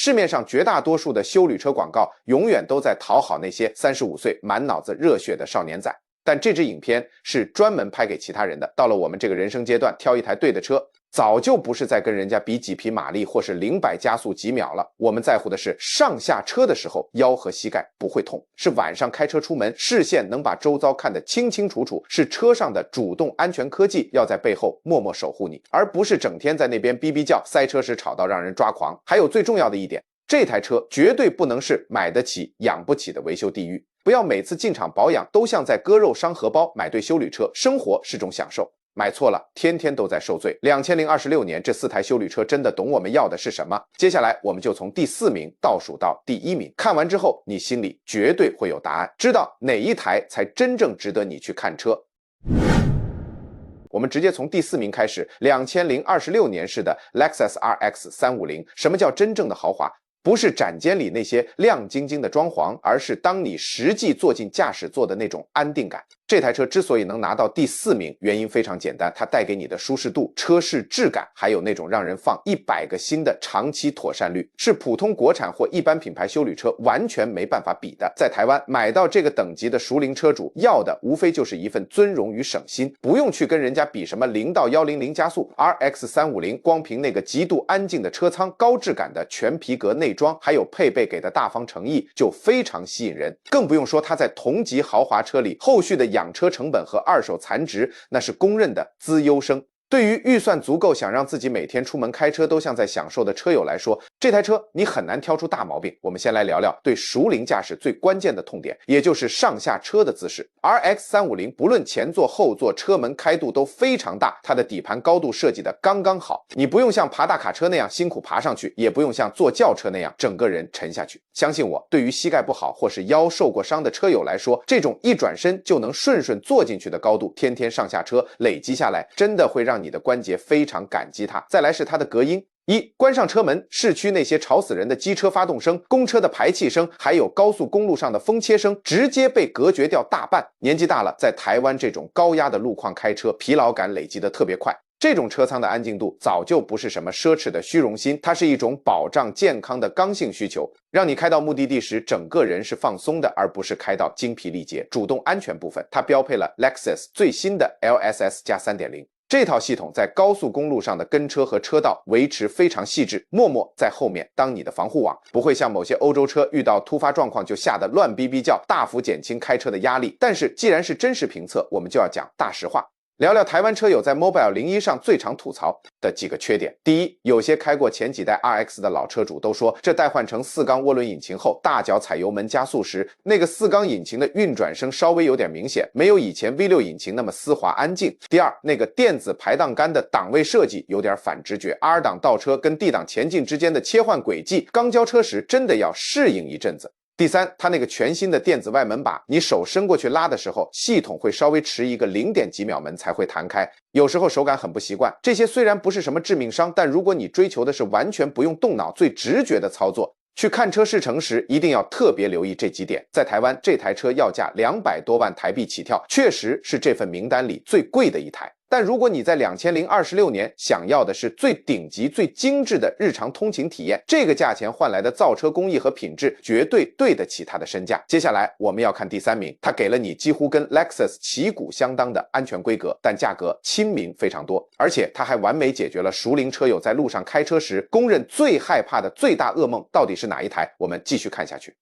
市面上絕大多數的休旅車廣告永遠都在討好那些35歲滿腦子熱血的少年仔。但這支影片是專門拍給其他人的，到了我們這個人生階段，挑一台對的車，早就不是在跟人家比幾匹馬力或是0-100加速幾秒了。我們在乎的是上下車的時候腰和膝蓋不會痛，是晚上開車出門視線能把周遭看得清清楚楚，是車上的主動安全科技要在背後默默守護你，而不是整天在那邊嗶嗶叫，塞車時吵到讓人抓狂。還有最重要的一點，這台車絕对不能是買得起養不起的維修地獄。不要每次进厂保養都像在割肉傷荷包。买对休旅車，生活是種享受，買錯了天天都在受罪。2026年這4台休旅車真的懂我們要的是什麼？接下來我們就從第4名倒數到第1名，看完之後你心裡絕對會有答案，知道哪一台才真正值得你去看車。我們直接從第4名開始，2026年式的 Lexus RX 350。什麼叫真正的豪華？不是展间裡那些亮晶晶的裝潢，而是当你實際坐進駕駛座的那種安定感。這台車之所以能拿到第4名，原因非常簡單，它帶給你的舒適度、車室質感，還有那種讓人放100個心的長期妥善率，是普通國產或一般品牌休旅車完全沒辦法比的。在台灣買到這個等級的熟齡車主，要的無非就是一份尊榮與省心，不用去跟人家比什麼0到100加速。RX 350光憑那個極度安靜的車艙、高質感的全皮革內裝，還有配備給的大方誠意，就非常吸引人。更不用說它在同級豪華車裡後續的養車成本和二手殘值，那是公認的資優生。对於預算足夠想讓自己每天出門開車都像在享受的車友來說，這台車你很難挑出大毛病。我們先來聊聊對熟齡駕駛最關鍵的痛點，也就是上下車的姿勢。RX 350不論前座後座，車門開度都非常大，它的底盤高度設計的剛剛好，你不用像爬大卡車那樣辛苦爬上去，也不用像坐轎車那樣整個人沉下去。相信我，對於膝蓋不好或是腰受過傷的車友來說，這種一轉身就能順順坐進去的高度，天天上下車累積下來，真的會讓你的關節非常感激它。再來是它的隔音。關上車門，市區那些吵死人的機車發動聲、公車的排氣聲，還有高速公路上的風切聲，直接被隔絕掉大半。年紀大了，在台灣這種高壓的路況開車，疲勞感累積得特別快。這種車艙的安靜度早就不是什麼奢侈的虛榮心，它是一種保障健康的剛性需求，讓你開到目的地時整個人是放鬆的，而不是開到精疲力竭。主動安全部分，它標配了 Lexus 最新的 LSS 加 3.0。這套系統在高速公路上的跟車和車道維持非常細緻，默默在後面當你的防護網，不會像某些歐洲車遇到突發狀況就嚇得亂嗶嗶叫，大幅減輕開車的壓力。但是既然是真實評測，我們就要講大實話。聊聊台灣車友在 Mobile 01上最常吐槽的幾個缺點。第一，有些開過前幾代 RX 的老車主都說，這代換成4缸渦輪引擎後，大腳踩油門加速時，那個4缸引擎的運轉聲稍微有點明顯，沒有以前 V6 引擎那麼絲滑安靜。第二，那個電子排檔桿的檔位設計有點反直覺 ，R 檔倒車跟 D 檔前進之間的切換軌跡，剛交車時真的要適應一陣子。第三，它那個全新的電子外門把，你手伸過去拉的時候，系統會稍微遲一個0.幾秒門才會彈開，有時候手感很不習慣。這些雖然不是什麼致命傷，但如果你追求的是完全不用動腦、最直覺的操作，去看車試乘時一定要特別留意這幾點。在台灣，這台車要價200多萬台幣起跳，確實是這份名單裡最貴的一台。但如果你在2026年想要的是最頂級、最精緻的日常通勤體驗，這個價錢換來的造車工藝和品質絕對對得起它的身價。接下來我們要看第3名，它給了你幾乎跟 Lexus 旗鼓相當的安全規格，但價格親民非常多，而且它還完美解決了熟齡車友在路上開車時公認最害怕的最大噩夢到底是哪一台？我們繼續看下去。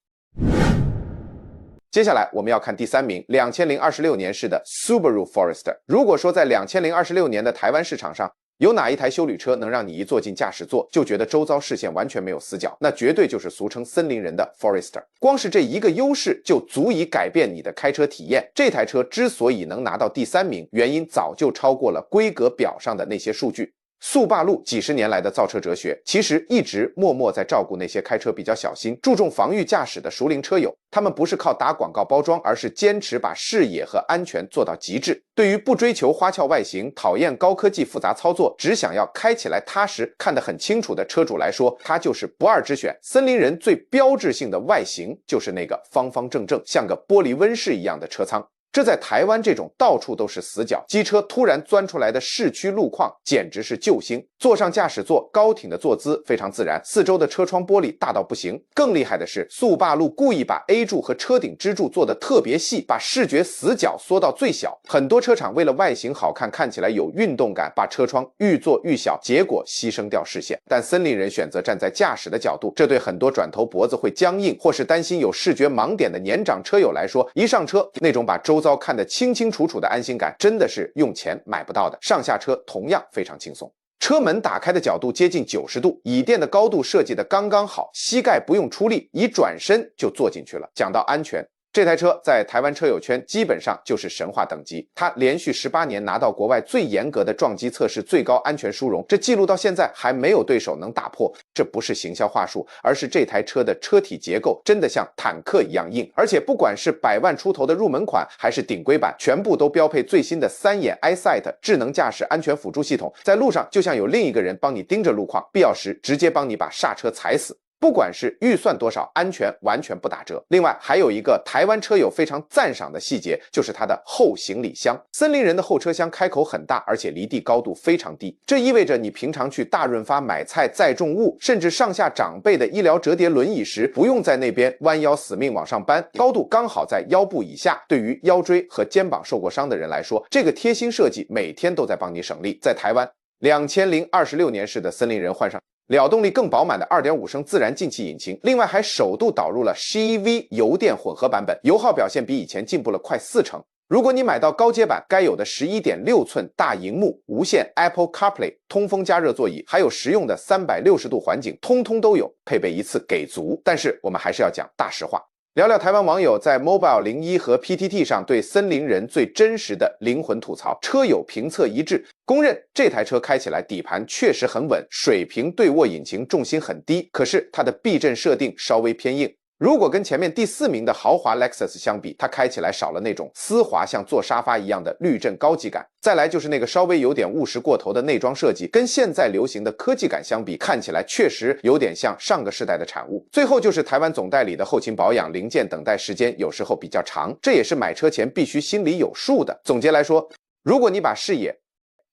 接下來我們要看第3名，2026年式的 Subaru Forester。如果說在2026年的台灣市場上，有哪一台休旅車能讓你一坐進駕駛座就覺得周遭視線完全沒有死角，那絕對就是俗稱森林人的 Forester。光是這一個優勢就足以改變你的開車體驗。這台車之所以能拿到第3名，原因早就超過了規格表上的那些數據。速霸陸幾十年來的造車哲學，其實一直默默在照顧那些開車比較小心、注重防禦駕駛的熟齡車友。他們不是靠打廣告包裝，而是堅持把視野和安全做到極致。對於不追求花俏外形、討厭高科技複雜操作，只想要開起來踏實、看得很清楚的車主來說，它就是不二之選。森林人最標誌性的外形就是那個方方正正、像個玻璃溫室一樣的車艙。這在台灣這種到處都是死角，機車突然鑽出來的市区路況，簡直是救星。坐上駕駛座，高挺的坐姿非常自然，四周的車窗玻璃大到不行。更厲害的是，速霸陸故意把 A 柱和車頂支柱做得特別細，把視覺死角縮到最小。很多車廠為了外形好看，看起來有運動感，把車窗愈做愈小，結果犧牲掉視線。但森林人選擇站在駕駛的角度，這對很多轉頭脖子會僵硬，或是擔心有視覺盲點的年長車友來說，一上車那種把周遭看得清清楚楚的安心感，真的是用錢買不到的。上下車同樣非常轻鬆。车门打開的角度接近90度，椅墊的高度設計得剛剛好，膝蓋不用出力，一轉身就坐進去了。講到安全，這台車在台灣車友圈基本上就是神話等級，它連續18年拿到國外最嚴格的撞擊測試最高安全殊榮，這記錄到現在還沒有對手能打破。這不是行銷話術，而是這台車的車體結構真的像坦克一樣硬，而且不管是100萬出頭的入門款還是頂規版，全部都標配最新的3眼 EyeSight 智能駕駛安全輔助系統，在路上就像有另一個人幫你盯着路況，必要時直接幫你把剎車踩死。不管是預算多少，安全完全不打折。另外還有一個台灣車友非常讚賞的細節，就是它的後行李箱。森林人的後車廂開口很大，而且離地高度非常低，這意味着你平常去大潤發買菜載重物，甚至上下長輩的醫療折疊輪椅時，不用在那邊彎腰死命往上搬，高度剛好在腰部以下。对於腰椎和肩膀受過傷的人來說，這個貼心設計每天都在幫你省力。在台灣，2026年式的森林人換上了動力更飽滿的 2.5 升自然進氣引擎，另外還首度導入了 CEV 油電混合版本，油耗表現比以前进步了快40%。如果你買到高階版，該有的 11.6 寸大螢幕、無線 Apple CarPlay、通風加熱座椅，還有實用的360度環景，通通都有，配備一次給足。但是我們還是要講大實話，聊聊台灣網友在 Mobile01和 PTT 上对森林人最真實的靈魂吐槽，車友評測一致，公認這台車開起來底盤確實很穩，水平對臥引擎重心很低，可是它的避震設定稍微偏硬。如果跟前面第4名的豪華 Lexus 相比，它開起來少了那種絲滑像坐沙發一樣的滤震高級感。再來就是那個稍微有點務實過頭的內裝設計，跟現在流行的科技感相比，看起來確實有點像上個世代的產物。最後就是台灣總代理的後勤保養零件等待時間有時候比較長，這也是買車前必須心裡有數的。總結來說，如果你把視野、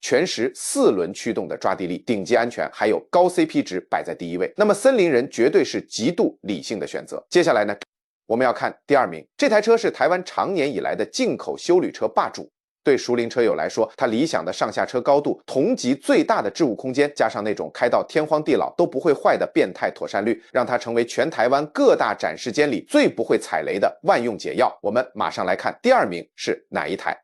全時4輪驅動的抓地力、頂級安全還有高 CP 值擺在第一位，那麼森林人絕對是極度理性的選擇。接下來呢，我們要看第2名，這台車是台灣長年以來的進口休旅車霸主。對熟齡車友來說，它理想的上下車高度、同級最大的置物空間，加上那種開到天荒地老都不會壞的變態妥善率，讓它成為全台灣各大展示間裡最不會踩雷的萬用解藥。我們馬上來看第2名是哪一台。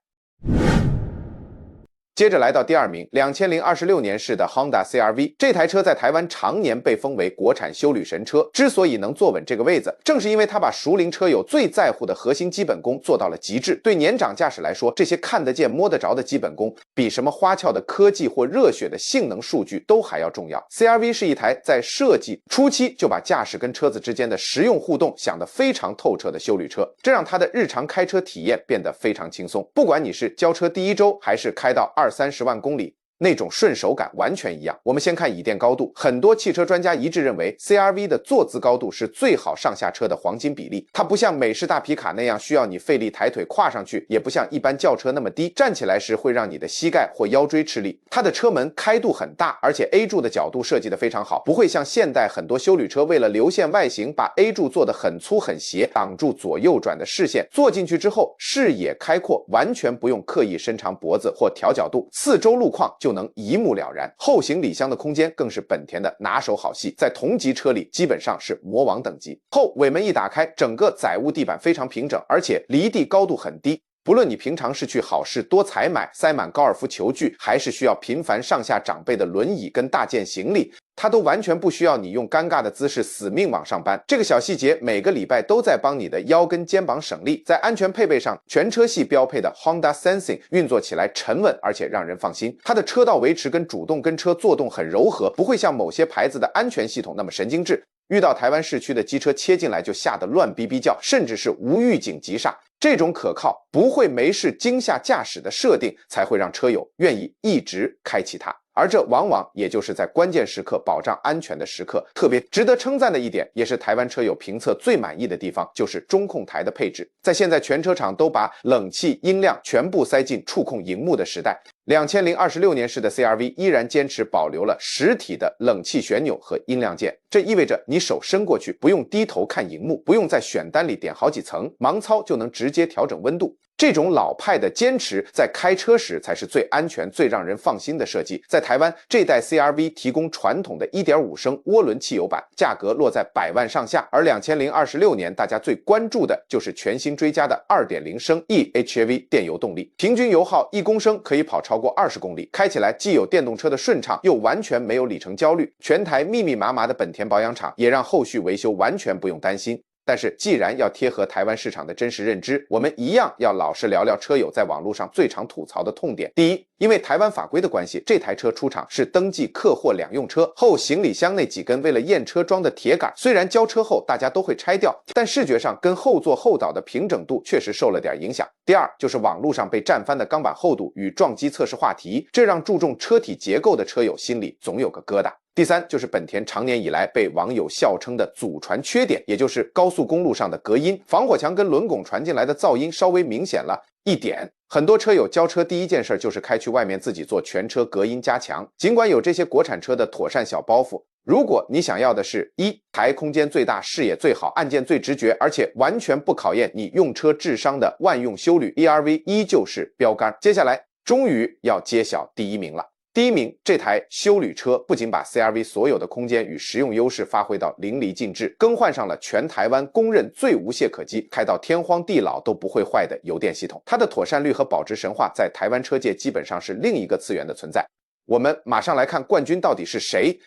接着來到第2名，2026年式的 Honda CR-V， 這台車在台灣常年被封為國產休旅神車，之所以能坐穩這個位子，正是因為它把熟齡車友最在乎的核心基本功做到了極致。對年長駕駛來說，這些看得見摸得着的基本功，比什麼花俏的科技或熱血的性能數據都還要重要。CR-V 是一台在設計初期就把駕駛跟車子之間的實用互動想得非常透徹的休旅車，這讓它的日常開車體驗變得非常輕鬆。不管你是交車第1周還是開到20-30萬公里，那種順手感完全一樣。我們先看椅墊高度，很多汽車專家一致認為 CR-V 的坐姿高度是最好上下車的黄金比例。它不像美式大皮卡那樣需要你費力抬腿跨上去，也不像一般轎車那麼低，站起來時會讓你的膝蓋或腰椎吃力。它的車門開度很大，而且 A 柱的角度設計得非常好，不會像現代很多休旅車為了流線外形把 A 柱做得很粗很斜，擋住左右轉的視線。坐進去之後視野開闊，完全不用刻意伸長脖子或調角度，四周路況就能一目了然。後行李箱的空間更是本田的拿手好戏，在同级車裡基本上是魔王等級。後尾門一打開，整個載物地板非常平整，而且離地高度很低。不論你平常是去好事多採買塞滿高爾夫球具，還是需要頻繁上下長輩的輪椅跟大件行李，它都完全不需要你用尷尬的姿勢死命往上搬。这個小細節每個禮拜都在幫你的腰跟肩膀省力。在安全配備上，全車系標配的 Honda Sensing 運作起來沉穩而且讓人放心。它的車道維持跟主動跟車作動很柔和，不會像某些牌子的安全系統那麼神經質。遇到台灣市區的機車切進來就嚇得亂逼逼叫，甚至是無預警急剎。這種可靠不會沒事驚嚇駕駛的設定，才會讓車友願意一直開啟它。而這往往也就是在關鍵时刻保障安全的时刻。特別值得称讚的一點，也是台灣車友評測最滿意的地方，就是中控台的配置。在現在全車廠都把冷氣、音量全部塞進觸控熒幕的時代，2026年式的 CR-V 依然堅持保留了實體的冷氣旋钮和音量鍵。這意味着你手伸過去，不用低頭看熒幕，不用在選單裡點好幾層，盲操就能直接調整溫度。這種老派的堅持，在開車時才是最安全、最讓人放心的設計。在台灣，這代 CR-V 提供傳統的 1.5 升渦輪汽油版，價格落在100萬上下。而2026年，大家最關注的就是全新追加的 2.0 升 eHEV 電油動力，平均油耗1公升可以跑超過20公里，開起來既有電動車的順暢，又完全沒有里程焦慮。全台密密麻麻的本田保養廠也讓後續維修完全不用擔心。但是既然要貼合台灣市場的真實認知，我們一樣要老實聊聊車友在網絡上最常吐槽的痛點。第一，因為台灣法規的關係，這台車出廠是登記客貨兩用車，後行李箱那幾根為了驗車裝的鐵桿，雖然交車後大家都會拆掉，但視覺上跟後座後倒的平整度確實受了點影響。第二，就是網絡上被戰翻的鋼板厚度與撞擊測試話題，這讓注重車體結構的車友心裡總有個疙瘩。第三，就是本田常年以來被網友笑稱的祖傳缺點，也就是高速公路上的隔音、防火牆跟輪拱傳進來的噪音稍微明顯了一點。很多車友交車第一件事就是開去外面自己做全車隔音加強。儘管有這些國產車的妥善小包袱，如果你想要的是一台空間最大、視野最好、按鍵最直覺，而且完全不考驗你用車智商的萬用休旅 ER-V 依舊是標杆。接下來終於要揭曉第一名了。第一名，這台休旅車不僅把 CR-V 所有的空間與實用優勢發揮到淋漓盡致，更換上了全台灣公認最無懈可擊、開到天荒地老都不會壞的油電系統。它的妥善率和保值神話在台灣車界基本上是另一個次元的存在。我們馬上來看冠軍到底是誰。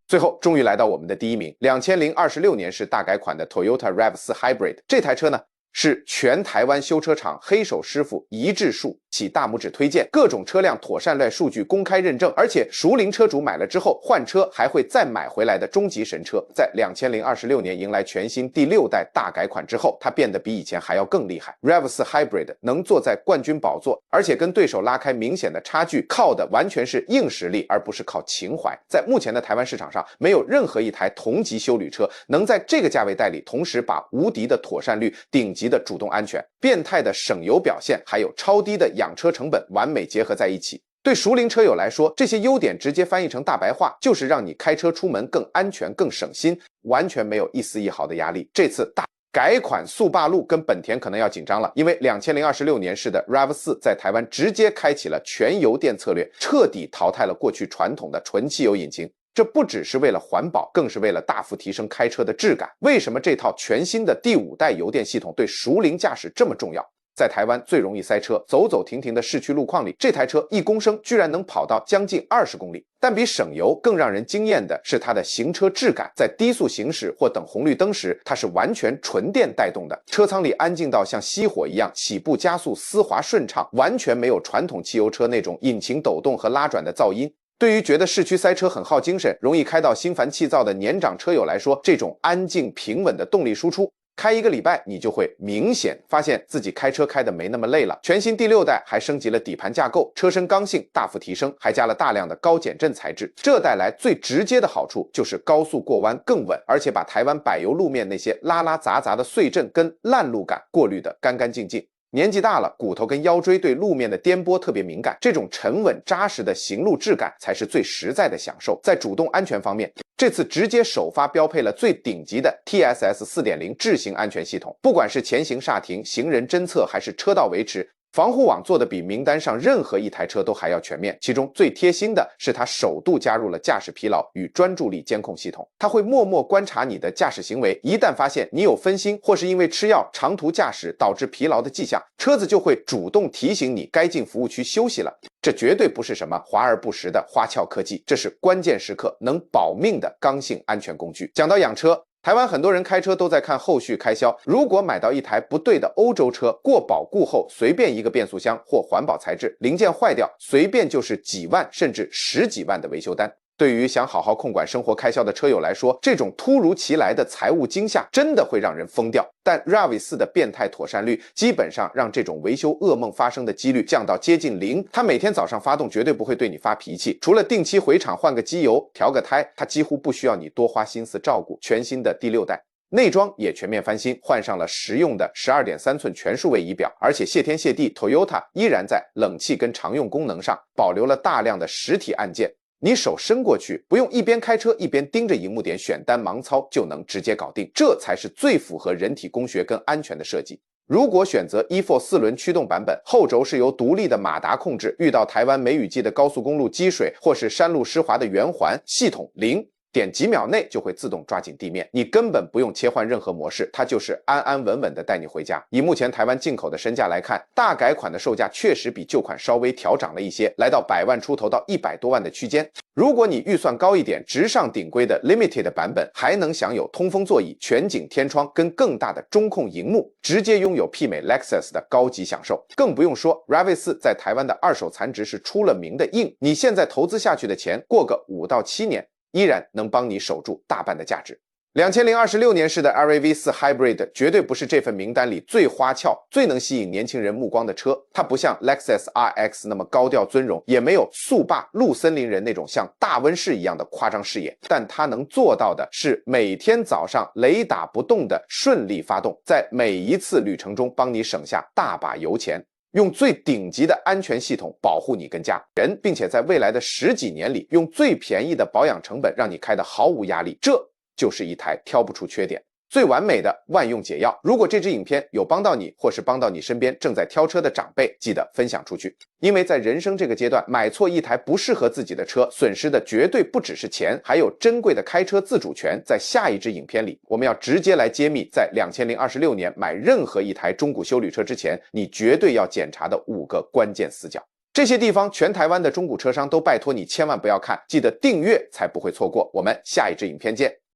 最後終於來到我們的第一名，2026年式大改款的 Toyota RAV4 Hybrid。這台車呢，是全台灣修車廠黑手師傅一致數起大拇指推薦，各種車輛妥善率數據公開認證，而且熟齡車主買了之後換車還會再買回來的終極神車。在2026年迎來全新第6代大改款之後，它變得比以前還要更厲害。RAV4 Hybrid 能坐在冠軍寶座，而且跟對手拉開明顯的差距，靠的完全是硬實力，而不是靠情懷。在目前的台灣市场上，没有任何一台同级休旅車能在這個價位帶裡同時把無敵的妥善率、頂級的主動安全、變態的省油表現，還有超低的養車成本完美結合在一起。對熟齡車友來說，這些優點直接翻譯成大白話，就是讓你開車出門更安全、更省心，完全沒有一絲一毫的壓力。這次大改款速霸陸跟本田可能要緊張了，因為2026年式的 RAV4 在台灣直接開啟了全油電策略，徹底淘汰了過去傳統的純汽油引擎。這不只是為了環保，更是為了大幅提升開車的質感。為什麼這套全新的第5代油電系統對熟齡駕駛這麼重要？在台灣最容易塞車、走走停停的市區路況裡，這台車1公升居然能跑到將近20公里。但比省油更讓人驚豔的是它的行車質感，在低速行駛或等紅綠燈時，它是完全純電帶動的，車艙裡安靜到像熄火一樣，起步加速絲滑順暢，完全沒有傳統汽油車那種引擎抖動和拉轉的噪音。對於覺得市區塞車很耗精神、容易開到心煩氣躁的年長車友來說，這種安靜平穩的動力輸出，開1個禮拜你就會明顯發現自己開車開得沒那麼累了。全新第6代還升級了底盤架構，車身剛性大幅提升，還加了大量的高減震材質。這帶來最直接的好處就是高速過彎更穩，而且把台灣柏油路面那些拉拉雜雜的碎震跟爛路感過濾得乾乾淨淨。年紀大了，骨頭跟腰椎對路面的顛簸特別敏感，這種沉穩扎實的行路質感才是最實在的享受。在主動安全方面，這次直接首發標配了最頂級的 TSS 4.0 智行安全系統，不管是前行剎停、行人偵測還是車道維持，防護網做的比名單上任何一台車都還要全面。其中最貼心的是它首度加入了駕駛疲勞與專注力監控系統，它會默默觀察你的駕駛行為，一旦發現你有分心或是因為吃藥長途駕駛導致疲勞的跡象，車子就會主動提醒你該進服務區休息了。這絕對不是什麼華而不實的花俏科技，這是關鍵時刻能保命的剛性安全工具。講到養車，台灣很多人開車都在看後續開銷，如果買到一台不對的歐洲車，過保固後隨便一個變速箱或環保材質零件壞掉，隨便就是幾萬甚至10幾萬的維修單。對於想好好控管生活開銷的車友來說，這種突如其來的財務驚嚇真的會讓人瘋掉。但 RAV4 的變態妥善率基本上讓這種維修噩夢發生的幾率降到接近0。它每天早上發動絕對不會對你發脾氣，除了定期回廠換個機油、調個胎，它幾乎不需要你多花心思照顧。全新的第6代。內裝也全面翻新，換上了實用的12.3寸全數位儀表，而且謝天謝地 ，Toyota 依然在冷氣跟常用功能上保留了大量的實體按鍵，你手伸過去，不用一邊開車一邊盯着熒幕點選單盲操，就能直接搞定，這才是最符合人體工學跟安全的設計。如果選擇 E4 4輪驅動版本，後軸是由獨立的馬達控制，遇到台灣梅雨季的高速公路積水或是山路濕滑的圓環，系統0。點幾秒內就會自動抓緊地面，你根本不用切換任何模式，它就是安安穩穩的帶你回家。以目前台灣進口的身價來看，大改款的售價確實比舊款稍微調漲了一些，來到100萬出頭到100多萬的區間。如果你預算高一點，直上頂規的 Limited 版本，還能享有通風座椅、全景天窗跟更大的中控熒幕，直接擁有媲美 Lexus 的高級享受。更不用說 RAV4 在台灣的二手殘值是出了名的硬，你現在投資下去的錢，過個5到7年。依然能幫你守住大半的價值。2026年式的 RAV4 Hybrid 絕對不是這份名單裡最花俏、最能吸引年輕人目光的車。它不像 Lexus RX 那麼高調尊榮，也沒有速霸陸森林人那種像大溫室一樣的誇張視野。但它能做到的是每天早上雷打不動的順利發動，在每一次旅程中幫你省下大把油錢。用最頂級的安全系統保護你跟家人，並且在未來的10幾年裡，用最便宜的保養成本讓你開得毫無壓力，這就是一台挑不出缺点、最完美的萬用解藥。如果這支影片有幫到你，或是幫到你身邊正在挑車的長輩，記得分享出去。因为在人生這個階段，買錯一台不適合自己的車，損失的絕對不只是錢，還有珍貴的開車自主權。在下一支影片裡，我們要直接來揭秘，在2026年買任何一台中古休旅車之前，你絕對要檢查的5個關鍵死角。這些地方，全台灣的中古車商都拜託你千萬不要看，記得訂閱才不會錯過。我們下一支影片見。